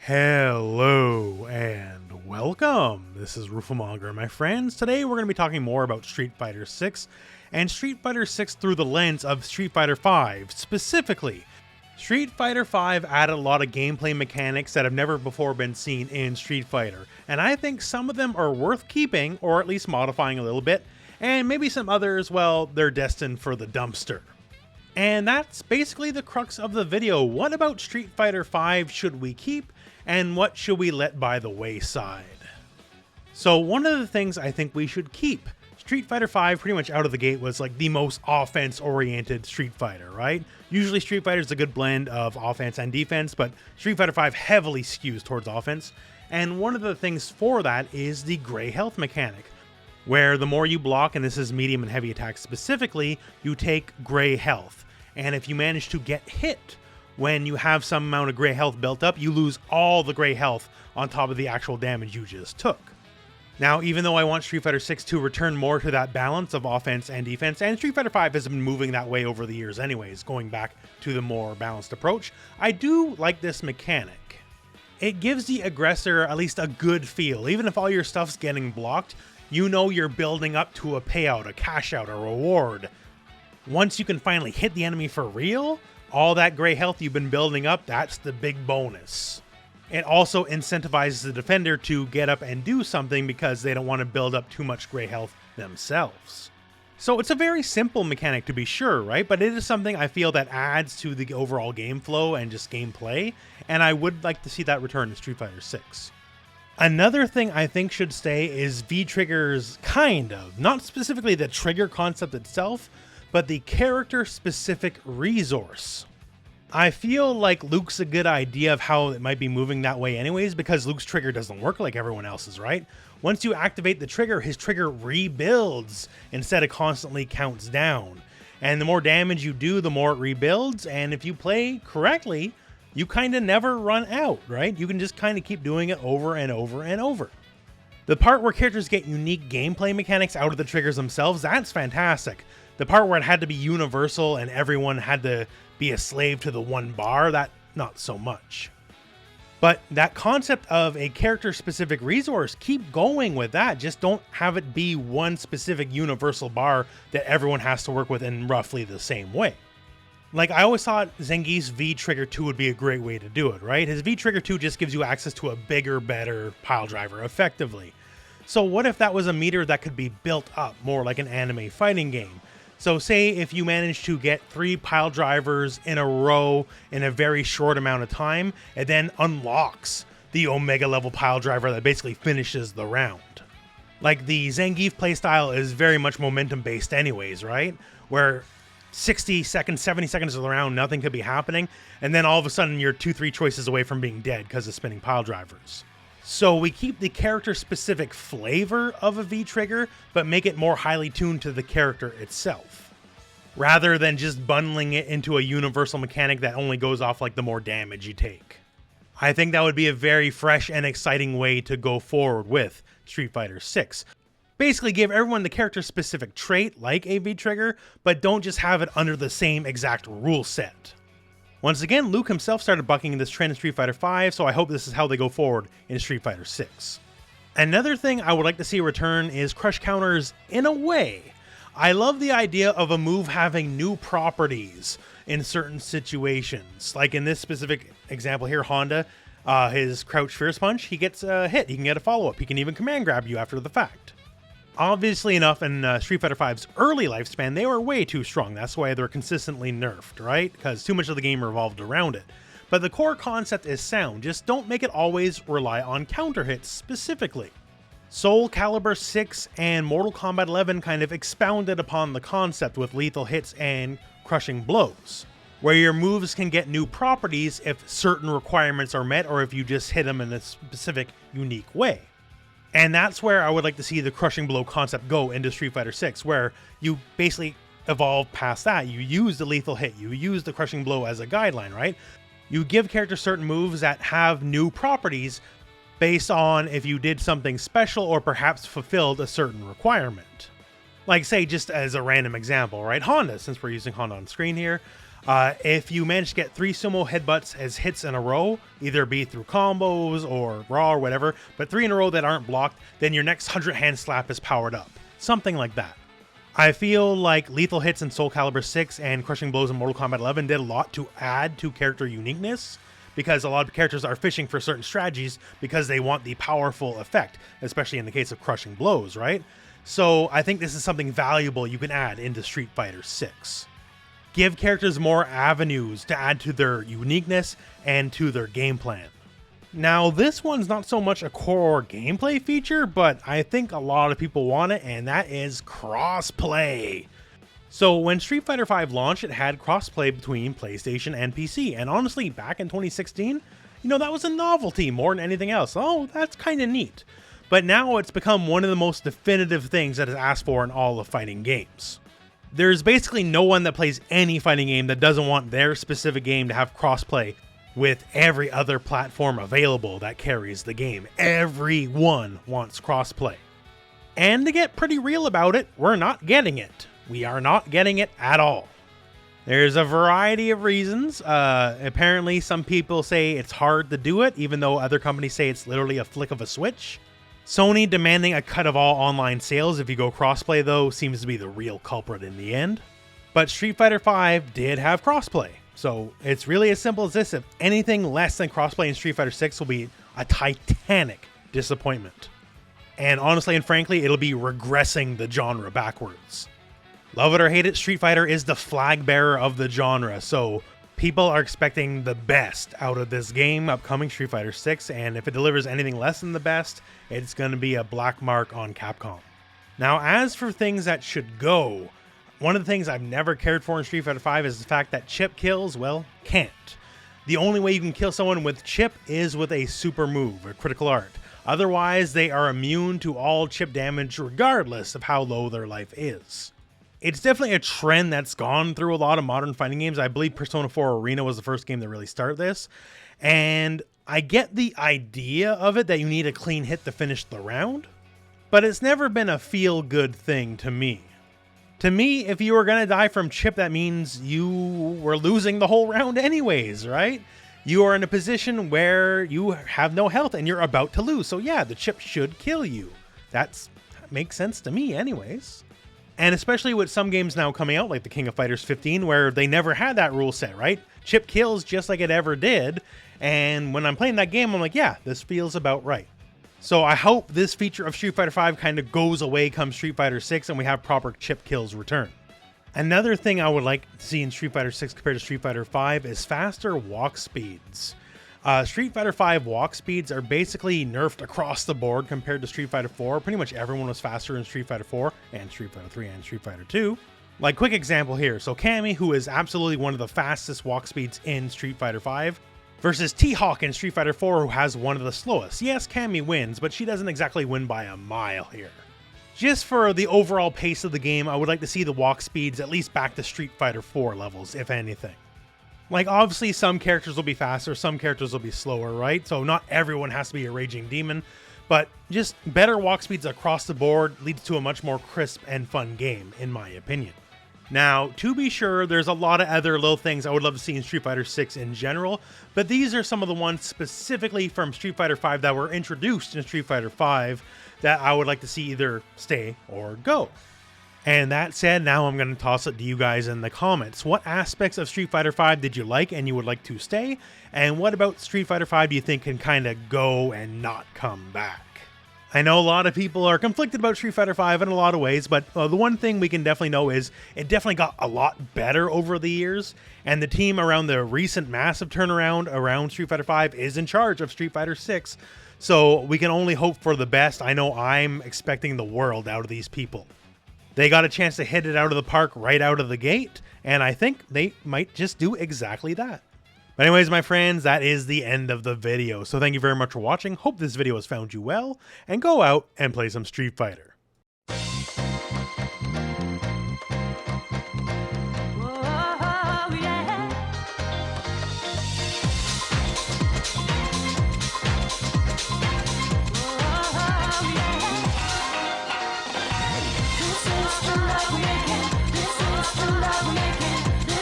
Hello and welcome. This is Rooflemonger, my friends. Today we're going to be talking more about Street Fighter 6 and Street Fighter 6 through the lens of Street Fighter 5. Specifically, Street Fighter 5 added a lot of gameplay mechanics that have never before been seen in Street Fighter, and I think some of them are worth keeping or at least modifying a little bit, and maybe some others, well, they're destined for the dumpster. And that's basically the crux of the video. What about Street Fighter 5 should we keep, and what should we let by the wayside? So one of the things I think we should keep, Street Fighter 5 pretty much out of the gate was like the most offense-oriented Street Fighter, right? Usually Street Fighter is a good blend of offense and defense, but Street Fighter 5 heavily skews towards offense. And one of the things for that is the gray health mechanic, where the more you block, and this is medium and heavy attacks specifically, you take gray health. And if you manage to get hit when you have some amount of gray health built up, you lose all the gray health on top of the actual damage you just took. Now, even though I want Street Fighter 6 to return more to that balance of offense and defense, and Street Fighter 5 has been moving that way over the years anyways, going back to the more balanced approach, I do like this mechanic. It gives the aggressor at least a good feel. Even if all your stuff's getting blocked, you know you're building up to a payout, a cash out, a reward. Once you can finally hit the enemy for real, all that gray health you've been building up, that's the big bonus. It also incentivizes the defender to get up and do something because they don't want to build up too much gray health themselves. So it's a very simple mechanic to be sure, right? But it is something I feel that adds to the overall game flow and just gameplay, and I would like to see that return in Street Fighter 6. Another thing I think should stay is V-Trigger's kind of, not specifically the trigger concept itself, but the character-specific resource. I feel like Luke's a good idea of how it might be moving that way anyways, because Luke's trigger doesn't work like everyone else's, right? Once you activate the trigger, his trigger rebuilds instead of constantly counts down. And the more damage you do, the more it rebuilds, and if you play correctly, you kind of never run out, right? You can just kind of keep doing it over and over and over. The part where characters get unique gameplay mechanics out of the triggers themselves, that's fantastic. The part where it had to be universal and everyone had to be a slave to the one bar, that not so much. But that concept of a character-specific resource, keep going with that. Just don't have it be one specific universal bar that everyone has to work with in roughly the same way. Like, I always thought Zangief's V-Trigger 2 would be a great way to do it, right? His V-Trigger 2 just gives you access to a bigger, better pile driver, effectively. So what if that was a meter that could be built up, more like an anime fighting game? So say if you manage to get 3 pile drivers in a row in a very short amount of time, it then unlocks the Omega level pile driver that basically finishes the round. Like, the Zangief playstyle is very much momentum based anyways, right? Where 60 seconds, 70 seconds of the round, nothing could be happening, and then all of a sudden you're 2-3 choices away from being dead because of spinning pile drivers. So we keep the character-specific flavor of a V-Trigger, but make it more highly tuned to the character itself, rather than just bundling it into a universal mechanic that only goes off like the more damage you take. I think that would be a very fresh and exciting way to go forward with Street Fighter 6. Basically give everyone the character-specific trait like a V-Trigger, but don't just have it under the same exact rule set. Once again, Luke himself started bucking this trend in Street Fighter 5, so I hope this is how they go forward in Street Fighter 6. Another thing I would like to see return is crush counters in a way. I love the idea of a move having new properties in certain situations. Like in this specific example here, Honda, his crouch fierce punch, he gets a hit, he can get a follow-up, he can even command grab you after the fact. Obviously enough, in Street Fighter 5's early lifespan, they were way too strong. That's why they're consistently nerfed, right? Because too much of the game revolved around it. But the core concept is sound. Just don't make it always rely on counter hits specifically. Soul Calibur 6 and Mortal Kombat 11 kind of expounded upon the concept with lethal hits and crushing blows, where your moves can get new properties if certain requirements are met or if you just hit them in a specific, unique way. And that's where I would like to see the crushing blow concept go into Street Fighter 6, where you basically evolve past that. You use the lethal hit, you use the crushing blow as a guideline, right? You give characters certain moves that have new properties based on if you did something special or perhaps fulfilled a certain requirement. Like, say, just as a random example, right? Honda, since we're using Honda on screen here, If you manage to get 3 sumo headbutts as hits in a row, either be through combos or raw or whatever, but 3 in a row that aren't blocked, then your next 100 hand slap is powered up. Something like that. I feel like Lethal Hits in Soul Calibur 6 and Crushing Blows in Mortal Kombat 11 did a lot to add to character uniqueness, because a lot of characters are fishing for certain strategies because they want the powerful effect, especially in the case of Crushing Blows, right? So I think this is something valuable you can add into Street Fighter 6. Give characters more avenues to add to their uniqueness and to their game plan. Now, this one's not so much a core gameplay feature, but I think a lot of people want it, and that is crossplay. So when Street Fighter V launched, it had crossplay between PlayStation and PC, and honestly, back in 2016, that was a novelty more than anything else. Oh, that's kind of neat. But now it's become one of the most definitive things that is asked for in all of fighting games. There's basically no one that plays any fighting game that doesn't want their specific game to have crossplay with every other platform available that carries the game. Everyone wants crossplay. And to get pretty real about it, we're not getting it. We are not getting it at all. There's a variety of reasons. Apparently, some people say it's hard to do it, even though other companies say it's literally a flick of a switch. Sony demanding a cut of all online sales if you go crossplay, though, seems to be the real culprit in the end. But Street Fighter V did have crossplay. So it's really as simple as this. If anything less than crossplay in Street Fighter 6 will be a titanic disappointment. And honestly and frankly, it'll be regressing the genre backwards. Love it or hate it, Street Fighter is the flag bearer of the genre. So people are expecting the best out of this game, upcoming Street Fighter 6. And if it delivers anything less than the best, it's going to be a black mark on Capcom. Now, as for things that should go, one of the things I've never cared for in Street Fighter V is the fact that chip kills, well, can't. The only way you can kill someone with chip is with a super move, or critical art. Otherwise, they are immune to all chip damage regardless of how low their life is. It's definitely a trend that's gone through a lot of modern fighting games. I believe Persona 4 Arena was the first game to really start this. And I get the idea of it, that you need a clean hit to finish the round, but it's never been a feel-good thing to me. To me, if you were going to die from chip, that means you were losing the whole round anyways, right? You are in a position where you have no health and you're about to lose. So yeah, the chip should kill you. That makes sense to me anyways. And especially with some games now coming out, like the King of Fighters 15, where they never had that rule set, right? Chip kills just like it ever did. And when I'm playing that game, I'm like, yeah, this feels about right. So I hope this feature of Street Fighter V kind of goes away come Street Fighter 6 and we have proper chip kills return. Another thing I would like to see in Street Fighter 6 compared to Street Fighter 5 is faster walk speeds. Street Fighter 5 walk speeds are basically nerfed across the board compared to Street Fighter 4. Pretty much everyone was faster in Street Fighter 4 and Street Fighter 3 and Street Fighter 2. Like, quick example here. So Cammy, who is absolutely one of the fastest walk speeds in Street Fighter 5, versus T-Hawk in Street Fighter 4, who has one of the slowest. Yes, Cammy wins, but she doesn't exactly win by a mile here. Just for the overall pace of the game, I would like to see the walk speeds at least back to Street Fighter 4 levels, if anything. Like, obviously, some characters will be faster, some characters will be slower, right? So not everyone has to be a Raging Demon, but just better walk speeds across the board leads to a much more crisp and fun game, in my opinion. Now, to be sure, there's a lot of other little things I would love to see in Street Fighter 6 in general, but these are some of the ones specifically from Street Fighter 5 that were introduced in Street Fighter 5 that I would like to see either stay or go. And that said, now I'm going to toss it to you guys in the comments. What aspects of Street Fighter 5 did you like and you would like to stay? And what about Street Fighter 5 do you think can kind of go and not come back? I know a lot of people are conflicted about Street Fighter V in a lot of ways, but the one thing we can definitely know is it definitely got a lot better over the years, and the team around the recent massive turnaround around Street Fighter V is in charge of Street Fighter 6, so we can only hope for the best. I know I'm expecting the world out of these people. They got a chance to hit it out of the park right out of the gate, and I think they might just do exactly that. But anyways, my friends, that is the end of the video. So thank you very much for watching. Hope this video has found you well, and go out and play some Street Fighter.